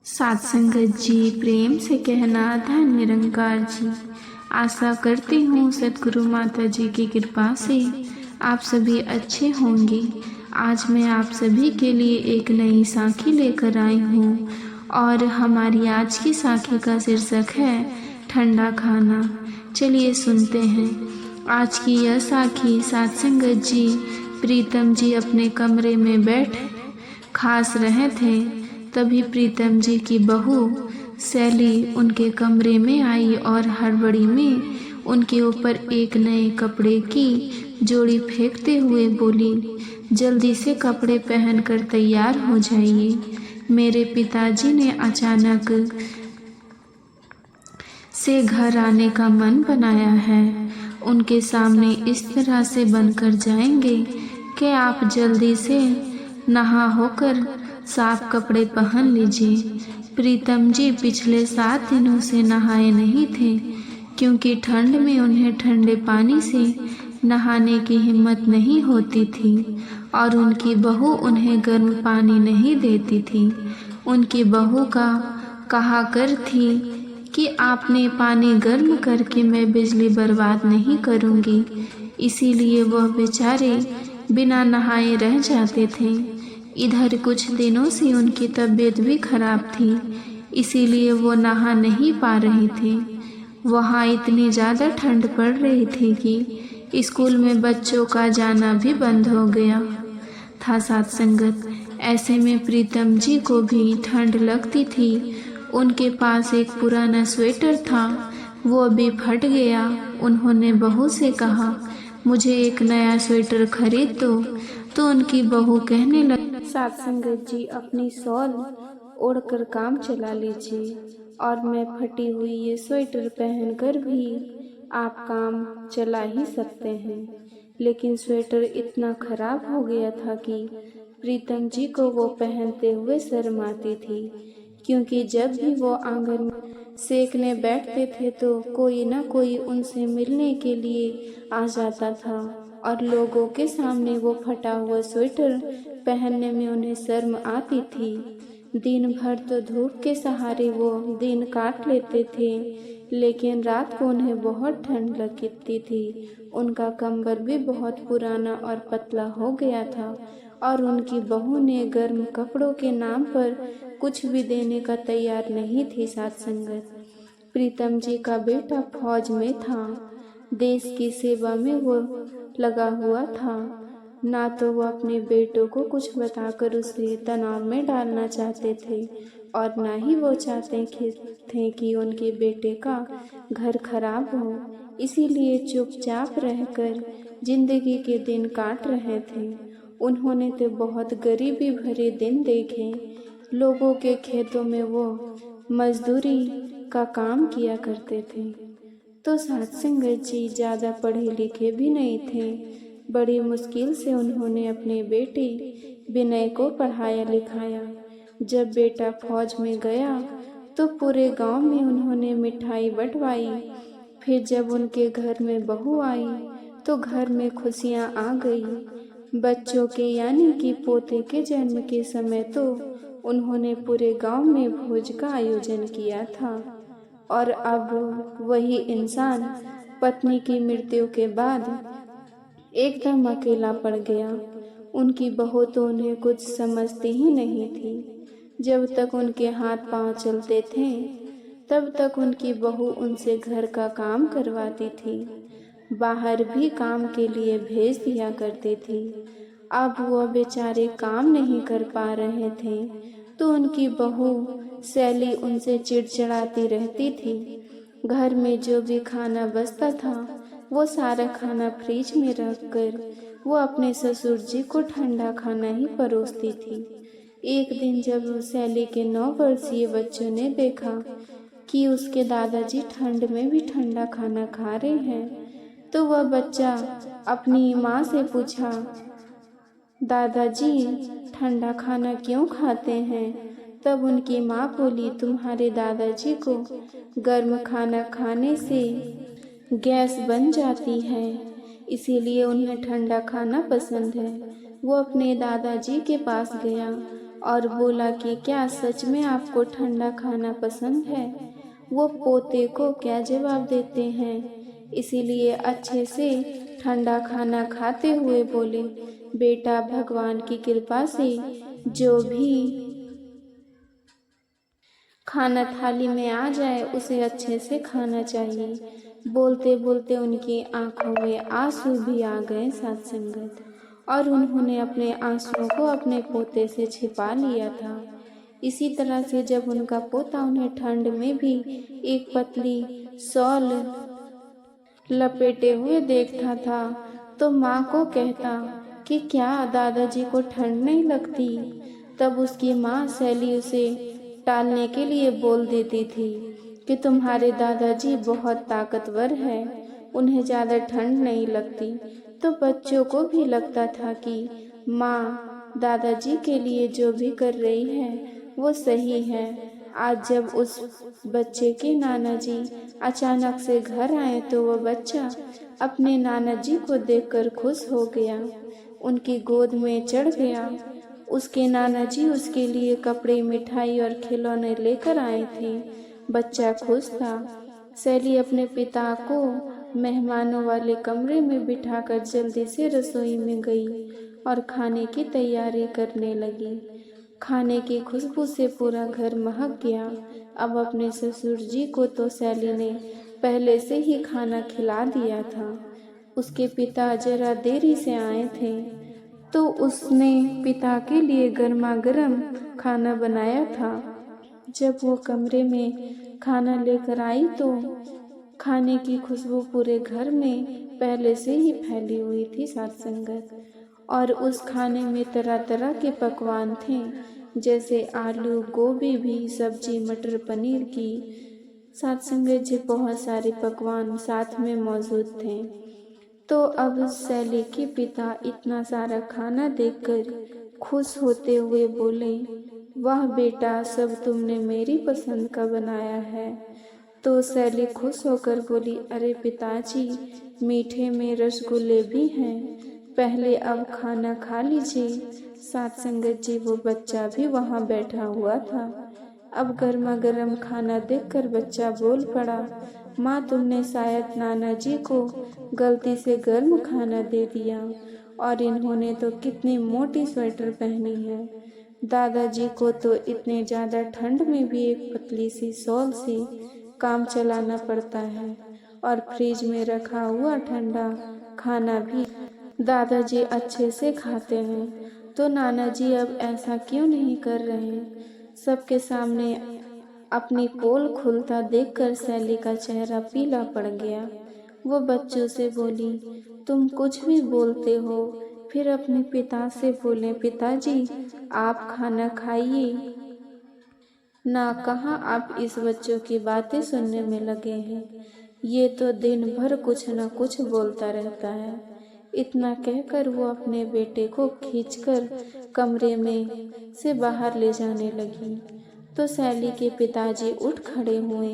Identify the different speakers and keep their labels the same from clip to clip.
Speaker 1: सत्संगत जी, प्रेम से कहना धन निरंकार जी। आशा करती हूँ सद्गुरु माता जी की कृपा से आप सभी अच्छे होंगे। आज मैं आप सभी के लिए एक नई साखी लेकर आई हूँ और हमारी आज की साखी का शीर्षक है ठंडा खाना। चलिए सुनते हैं। आज की यह साखी सत्संगत जी प्रीतम जी अपने कमरे में बैठ खास रहे थे। तभी प्रीतम जी की बहू सैली उनके कमरे में आई और हड़बड़ी में उनके ऊपर एक नए कपड़े की जोड़ी फेंकते हुए बोली, जल्दी से कपड़े पहनकर तैयार हो जाइए। मेरे पिताजी ने अचानक से घर आने का मन बनाया है। उनके सामने इस तरह से बनकर जाएंगे कि आप जल्दी से नहा होकर साफ कपड़े पहन लीजिए। प्रीतम जी पिछले 7 दिनों से नहाए नहीं थे क्योंकि ठंड में उन्हें ठंडे पानी से नहाने की हिम्मत नहीं होती थी और उनकी बहू उन्हें गर्म पानी नहीं देती थी। उनकी बहू का कहा कर थी कि आपने पानी गर्म करके मैं बिजली बर्बाद नहीं करूँगी। इसीलिए वह बेचारे बिना नहाए रह जाते थे। इधर कुछ दिनों से उनकी तबीयत भी खराब थी, इसीलिए वो नहा नहीं पा रहे थे। वहाँ इतनी ज़्यादा ठंड पड़ रही थी कि स्कूल में बच्चों का जाना भी बंद हो गया था। सत्संगत ऐसे में प्रीतम जी को भी ठंड लगती थी। उनके पास एक पुराना स्वेटर था, वो भी फट गया। उन्होंने बहू से कहा, मुझे एक नया स्वेटर खरीद दो। तो उनकी बहू कहने लगी, सत्संगत जी अपनी शॉल ओढ़कर काम चला लीजिए और मैं फटी हुई ये स्वेटर पहनकर भी आप काम चला ही सकते हैं। लेकिन स्वेटर इतना खराब हो गया था कि प्रीतम जी को वो पहनते हुए शर्म आती थी, क्योंकि जब भी वो आंगन में सेकने बैठते थे तो कोई ना कोई उनसे मिलने के लिए आ जाता था और लोगों के सामने वो फटा हुआ स्वेटर पहनने में उन्हें शर्म आती थी। दिन भर तो धूप के सहारे वो दिन काट लेते थे, लेकिन रात को उन्हें बहुत ठंड लगती थी। उनका कंबल भी बहुत पुराना और पतला हो गया था और उनकी बहू ने गर्म कपड़ों के नाम पर कुछ भी देने का तैयार नहीं थी। सत्संगत प्रीतम जी का बेटा फौज में था, देश की सेवा में वो लगा हुआ था। ना तो वो अपने बेटों को कुछ बताकर उसे तनाव में डालना चाहते थे और ना ही वो चाहते थे कि उनके बेटे का घर खराब हो। इसीलिए चुपचाप रहकर जिंदगी के दिन काट रहे थे। उन्होंने तो बहुत गरीबी भरे दिन देखे। लोगों के खेतों में वो मजदूरी का काम किया करते थे। तो सत्संगत जी ज़्यादा पढ़े लिखे भी नहीं थे। बड़ी मुश्किल से उन्होंने अपने बेटे विनय को पढ़ाया लिखाया। जब बेटा फौज में गया तो पूरे गांव में उन्होंने मिठाई बंटवाई। फिर जब उनके घर में बहू आई तो घर में खुशियां आ गई। बच्चों के यानी कि पोते के जन्म के समय तो उन्होंने पूरे गांव में भोज का आयोजन किया था। और अब वही इंसान पत्नी की मृत्यु के बाद एकदम अकेला पड़ गया। उनकी बहू तो उन्हें कुछ समझती ही नहीं थी। जब तक उनके हाथ पांव चलते थे तब तक उनकी बहू उनसे घर का काम करवाती थी, बाहर भी काम के लिए भेज दिया करती थी। अब वो बेचारे काम नहीं कर पा रहे थे तो उनकी बहू सैली उनसे चिड़चिड़ाती रहती थी। घर में जो भी खाना बचता था वो सारा खाना फ्रिज में रखकर वो अपने ससुर जी को ठंडा खाना ही परोसती थी। एक दिन जब सैली के 9 वर्षीय बच्चों ने देखा कि उसके दादाजी ठंड में भी ठंडा खाना खा रहे हैं तो वह बच्चा अपनी माँ से पूछा, दादाजी ठंडा खाना क्यों खाते हैं? तब उनकी माँ बोली, तुम्हारे दादाजी को गर्म खाना खाने से गैस बन जाती है, इसीलिए उन्हें ठंडा खाना पसंद है। वो अपने दादाजी के पास गया और बोला कि क्या सच में आपको ठंडा खाना पसंद है। वो पोते को क्या जवाब देते हैं, इसीलिए अच्छे से ठंडा खाना खाते हुए बोले, बेटा भगवान की कृपा से जो भी खाना थाली में आ जाए उसे अच्छे से खाना चाहिए। बोलते बोलते उनकी आंखों में आंसू भी आ गए साथ संगत, और उन्होंने अपने आंसुओं को अपने पोते से छिपा लिया था। इसी तरह से जब उनका पोता उन्हें ठंड में भी एक पतली शॉल लपेटे हुए देखता था तो माँ को कहता कि क्या दादाजी को ठंड नहीं लगती। तब उसकी माँ सैली उसे टालने के लिए बोल देती थी कि तुम्हारे दादाजी बहुत ताकतवर हैं, उन्हें ज़्यादा ठंड नहीं लगती। तो बच्चों को भी लगता था कि माँ दादाजी के लिए जो भी कर रही है वो सही है। आज जब उस बच्चे के नाना जी अचानक से घर आए तो वह बच्चा अपने नाना जी को देखकर खुश हो गया, उनकी गोद में चढ़ गया। उसके नाना जी उसके लिए कपड़े, मिठाई और खिलौने लेकर आए थे। बच्चा खुश था। सैली अपने पिता को मेहमानों वाले कमरे में बिठाकर जल्दी से रसोई में गई और खाने की तैयारी करने लगी। खाने की खुशबू से पूरा घर महक गया। अब अपने ससुर जी को तो सैली ने पहले से ही खाना खिला दिया था। उसके पिता जरा देरी से आए थे तो उसने पिता के लिए गर्मा गर्म खाना बनाया था। जब वो कमरे में खाना लेकर आई तो खाने की खुशबू पूरे घर में पहले से ही फैली हुई थी साथ संगत। और उस खाने में तरह तरह के पकवान थे, जैसे आलू, गोभी भी सब्जी, मटर पनीर की साथ संगत जी बहुत सारे पकवान साथ में मौजूद थे। तो अब सैली के पिता इतना सारा खाना देखकर खुश होते हुए बोले, वाह बेटा, सब तुमने मेरी पसंद का बनाया है। तो सैली खुश होकर बोली, अरे पिताजी, मीठे में रसगुल्ले भी हैं, पहले अब खाना खा लीजिए। साथ संगत जी वो बच्चा भी वहाँ बैठा हुआ था। अब गर्मा गर्म खाना देखकर बच्चा बोल पड़ा, माँ तुमने शायद नाना जी को गलती से गर्म खाना दे दिया, और इन्होंने तो कितनी मोटी स्वेटर पहनी है। दादाजी को तो इतने ज़्यादा ठंड में भी एक पतली सी शॉल से काम चलाना पड़ता है, और फ्रिज में रखा हुआ ठंडा खाना भी दादाजी अच्छे से खाते हैं। तो नाना जी अब ऐसा क्यों नहीं कर रहे। सबके सामने अपनी पोल खुलता देखकर सैली का चेहरा पीला पड़ गया। वो बच्चों से बोली, तुम कुछ भी बोलते हो। फिर अपने पिता से बोले, पिताजी आप खाना खाइए ना, कहाँ आप इस बच्चों की बातें सुनने में लगे हैं, ये तो दिन भर कुछ न कुछ बोलता रहता है। इतना कहकर वो अपने बेटे को खींचकर कमरे में से बाहर ले जाने लगी। तो सैली के पिताजी उठ खड़े हुए,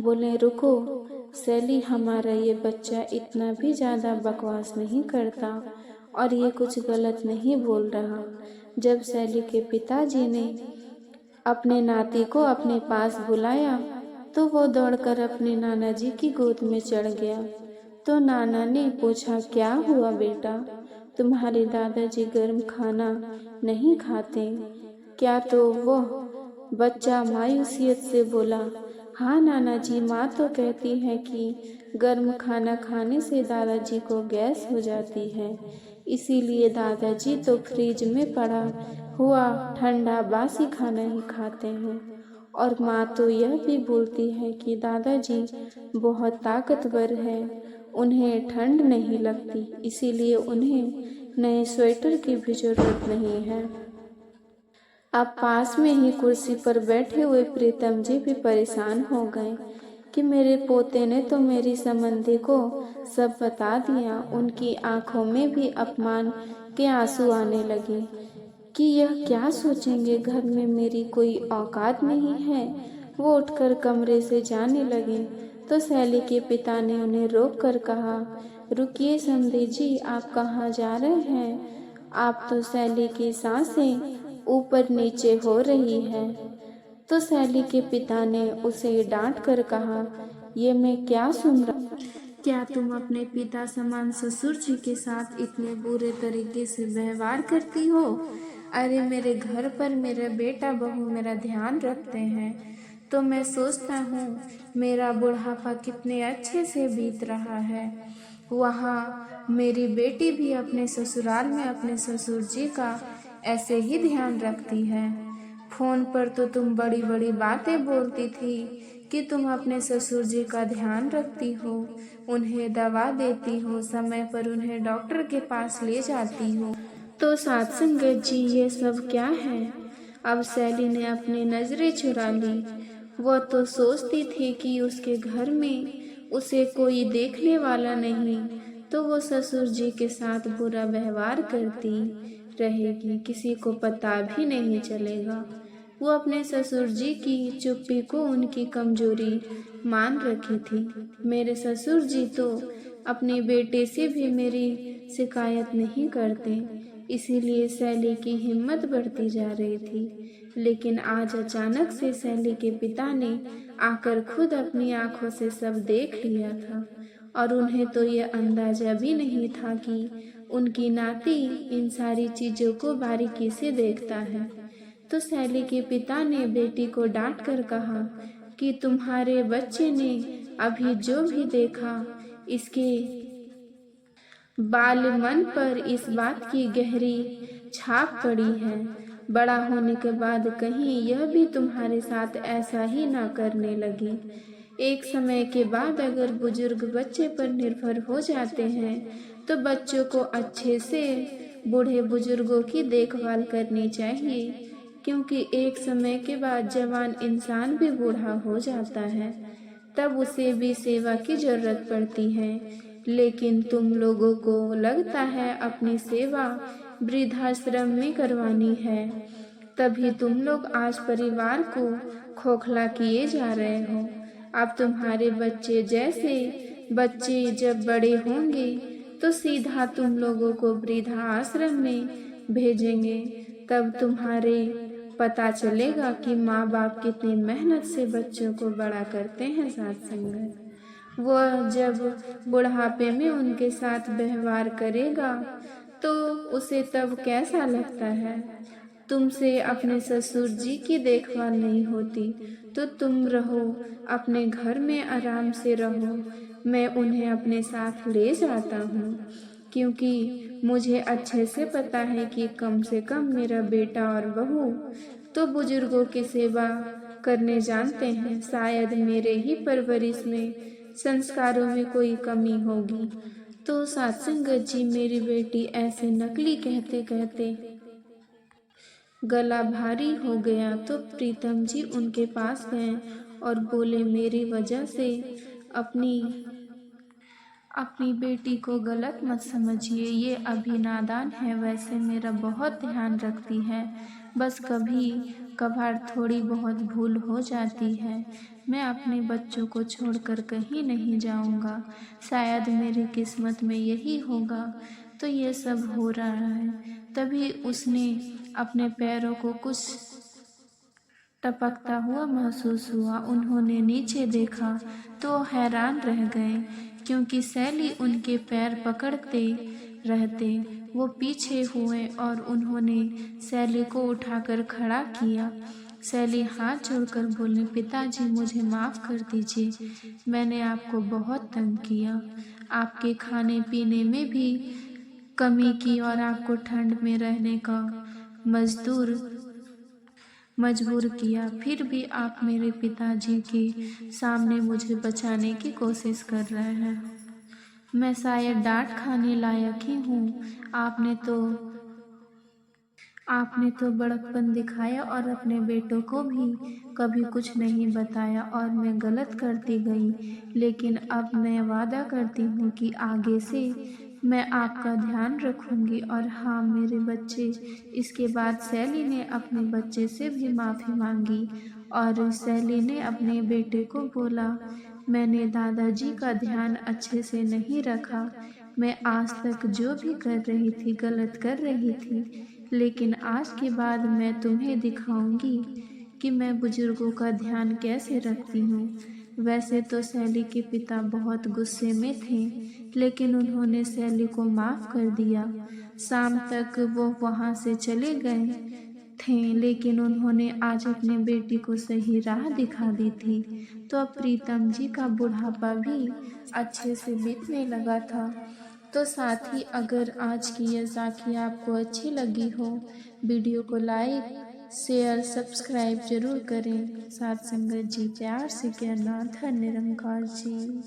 Speaker 1: बोले, रुको सैली, हमारा ये बच्चा इतना भी ज़्यादा बकवास नहीं करता और ये कुछ गलत नहीं बोल रहा। जब सैली के पिताजी ने अपने नाती को अपने पास बुलाया तो वो दौड़कर अपने नाना जी की गोद में चढ़ गया। तो नाना ने पूछा, क्या हुआ बेटा, तुम्हारे दादाजी गर्म खाना नहीं खाते क्या? तो वो बच्चा मायूसियत से बोला, हाँ नाना जी, माँ तो कहती है कि गर्म खाना खाने से दादाजी को गैस हो जाती है, इसीलिए दादाजी तो फ्रिज में पड़ा हुआ ठंडा बासी खाना ही खाते हैं। और माँ तो यह भी बोलती है कि दादाजी बहुत ताकतवर है, उन्हें ठंड नहीं लगती, इसीलिए उन्हें नए स्वेटर की भी जरूरत नहीं है। अब पास में ही कुर्सी पर बैठे हुए प्रीतम जी भी परेशान हो गए कि मेरे पोते ने तो मेरी संबंधी को सब बता दिया। उनकी आंखों में भी अपमान के आंसू आने लगे कि यह क्या सोचेंगे, घर में मेरी कोई औकात नहीं है। वो उठकर कमरे से जाने लगे तो सैली के पिता ने उन्हें रोक कर कहा, रुकिए समधी जी, आप कहाँ जा रहे हैं? आप तो सैली की सांसें ऊपर नीचे हो रही है। तो सैली के पिता ने उसे डांट कर कहा, ये मैं क्या सुन रहा, क्या तुम अपने पिता समान ससुर जी के साथ इतने बुरे तरीके से व्यवहार करती हो? अरे मेरे घर पर मेरा बेटा बहू मेरा ध्यान रखते हैं तो मैं सोचता हूँ मेरा बुढ़ापा कितने अच्छे से बीत रहा है। वहाँ मेरी बेटी भी अपने ससुराल में अपने ससुर जी का ऐसे ही ध्यान रखती है। फोन पर तो तुम बड़ी बड़ी बातें बोलती थी कि तुम अपने ससुर जी का ध्यान रखती हो, उन्हें दवा देती हो, समय पर उन्हें डॉक्टर के पास ले जाती हो। तो साथ संगत जी ये सब क्या है? अब सैली ने अपनी नजरें चुरा ली। वह तो सोचती थी कि उसके घर में उसे कोई देखने वाला नहीं तो वो ससुर जी के साथ बुरा व्यवहार करती रहेगी, किसी को पता भी नहीं चलेगा। वो अपने ससुर जी की चुप्पी को उनकी कमजोरी मान रखी थी। मेरे ससुर जी तो अपने बेटे से भी मेरी शिकायत नहीं करते, इसीलिए सैली की हिम्मत बढ़ती जा रही थी। लेकिन आज अचानक से सैली के पिता ने आकर खुद अपनी आंखों से सब देख लिया था और उन्हें तो ये अंदाजा भी नहीं था कि उनकी नाती इन सारी चीजों को बारीकी से देखता है। तो सैली के पिता ने बेटी को डांट कर कहा कि तुम्हारे बच्चे ने अभी जो भी देखा इसके बाल मन पर इस बात की गहरी छाप पड़ी है। बड़ा होने के बाद कहीं यह भी तुम्हारे साथ ऐसा ही ना करने लगी। एक समय के बाद अगर बुजुर्ग बच्चे पर निर्भर हो जाते हैं तो बच्चों को अच्छे से बूढ़े बुजुर्गों की देखभाल करनी चाहिए, क्योंकि एक समय के बाद जवान इंसान भी बूढ़ा हो जाता है, तब उसे भी सेवा की जरूरत पड़ती है। लेकिन तुम लोगों को लगता है अपनी सेवा वृद्धाश्रम में करवानी है, तभी तुम लोग आज परिवार को खोखला किए जा रहे हो। अब तुम्हारे बच्चे जैसे बच्चे जब बड़े होंगे तो सीधा तुम लोगों को वृद्धाश्रम में भेजेंगे, तब तुम्हारे पता चलेगा कि माँ बाप कितनी मेहनत से बच्चों को बड़ा करते हैं। साथ संगत वह जब बुढ़ापे में उनके साथ व्यवहार करेगा तो उसे तब कैसा लगता है। तुमसे अपने ससुर जी की देखभाल नहीं होती तो तुम रहो अपने घर में आराम से रहो, मैं उन्हें अपने साथ ले जाता हूँ, क्योंकि मुझे अच्छे से पता है कि कम से कम मेरा बेटा और बहू तो बुजुर्गों की सेवा करने जानते हैं। शायद मेरे ही परवरिश में संस्कारों में कोई कमी होगी। तो सत्संगत जी मेरी बेटी ऐसे नकली कहते कहते गला भारी हो गया तो प्रीतम जी उनके पास गए और बोले, मेरी वजह से अपनी बेटी को गलत मत समझिए, ये अभी नादान है, वैसे मेरा बहुत ध्यान रखती है, बस कभी कभार थोड़ी बहुत भूल हो जाती है। मैं अपने बच्चों को छोड़कर कहीं नहीं जाऊंगा, शायद मेरी किस्मत में यही होगा तो ये सब हो रहा है। तभी उसने अपने पैरों को कुछ टपकता हुआ महसूस हुआ। उन्होंने नीचे देखा तो हैरान रह गए, क्योंकि सैली उनके पैर पकड़ते रहते। वो पीछे हुए और उन्होंने सैली को उठाकर खड़ा किया। सैली हाथ जोड़कर बोली, पिताजी मुझे माफ़ कर दीजिए, मैंने आपको बहुत तंग किया, आपके खाने पीने में भी कमी की और आपको ठंड में रहने का मजबूर किया। फिर भी आप मेरे पिताजी के सामने मुझे बचाने की कोशिश कर रहे हैं। मैं शायद डांट खाने लायक ही हूँ। आपने तो बड़प्पन दिखाया और अपने बेटों को भी कभी कुछ नहीं बताया और मैं गलत करती गई। लेकिन अब मैं वादा करती हूँ कि आगे से मैं आपका ध्यान रखूंगी। और हाँ मेरे बच्चे, इसके बाद सैली ने अपने बच्चे से भी माफ़ी मांगी और सैली ने अपने बेटे को बोला, मैंने दादाजी का ध्यान अच्छे से नहीं रखा, मैं आज तक जो भी कर रही थी गलत कर रही थी, लेकिन आज के बाद मैं तुम्हें दिखाऊंगी कि मैं बुजुर्गों का ध्यान कैसे रखती हूँ। वैसे तो सैली के पिता बहुत गुस्से में थे, लेकिन उन्होंने सैली को माफ कर दिया। शाम तक वो वहाँ से चले गए थे, लेकिन उन्होंने आज अपने बेटी को सही राह दिखा दी थी। तो अब प्रीतम जी का बुढ़ापा भी अच्छे से बीतने लगा था। तो साथ ही अगर आज की ये साखी आपको अच्छी लगी हो, वीडियो को लाइक शेयर सब्सक्राइब जरूर करें। साथ संगत जी प्यार से कहना धन्य निरंकार जी।